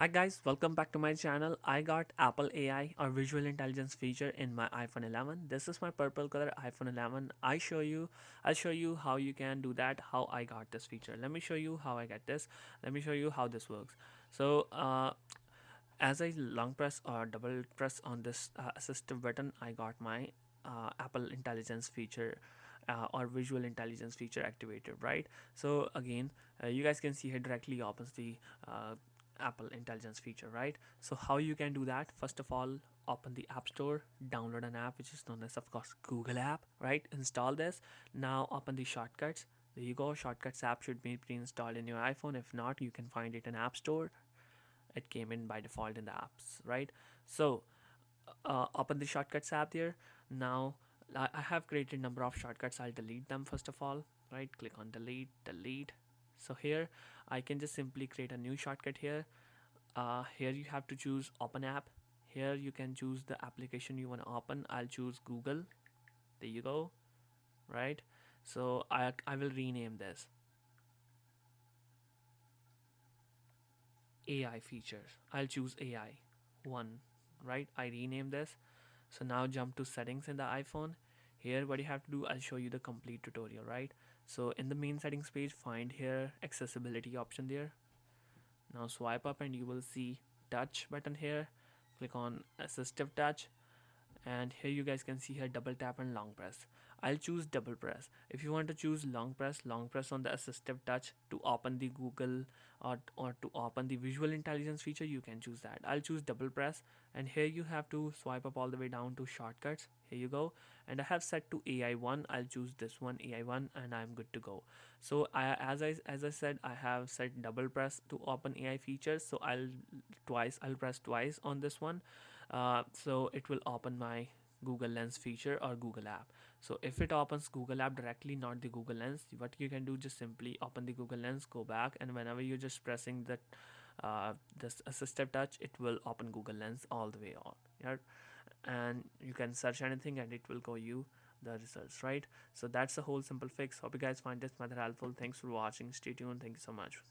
Hi guys, welcome back to my channel. I got Apple AI or visual intelligence feature in my iPhone 11. This is my purple color iPhone 11. I'll show you how you can do that, how I got this feature. Let me show you how I get this. Let me show you how this works. So, as I long press or double press on this assistive button, I got my Apple intelligence feature or visual intelligence feature activated, right? So again, you guys can see here directly opens the uh, Apple intelligence feature, right? So how you can do that? First of all, open the App Store, download an app which is known as, of course, Google app, right? Install this. Now open the shortcuts. There you go. Shortcuts app should be pre-installed in your iPhone. If not, you can find it in App Store. It came in by default in the apps, right? So open the shortcuts app there. Now I have created number of shortcuts. I'll delete them first of all, right? Click on delete. So here I can just simply create a new shortcut here. Here you have to choose open app. Here you can choose the application you want to open. I'll choose Google. There you go, right? So I will rename this AI features. I'll choose AI 1, right? I rename this. So now jump to settings in the iPhone. Here what you have to do, I'll show you the complete tutorial, right? So in the main settings page, find here accessibility option there. Now swipe up and you will see touch button here. Click on assistive touch, and here you guys can see here double tap and long press. I'll choose double press. If you want to choose long press on the assistive touch to open the Google or to open the visual intelligence feature, you can choose that. I'll choose double press, and here you have to swipe up all the way down to shortcuts. Here you go, and I have set to AI1. I'll choose this one, AI1, and I'm good to go. So as I said, I have set double press to open AI features, so I'll press twice on this one. So it will open my Google Lens feature or Google app. So if it opens Google app directly, not the Google Lens, what you can do, just simply open the Google Lens, go back, and whenever you're just pressing that this assistive touch, it will open Google Lens all the way on. Yeah, and you can search anything and it will go you the results, right? So that's the whole simple fix. Hope you guys find this method helpful. Thanks for watching. Stay tuned. Thank you so much.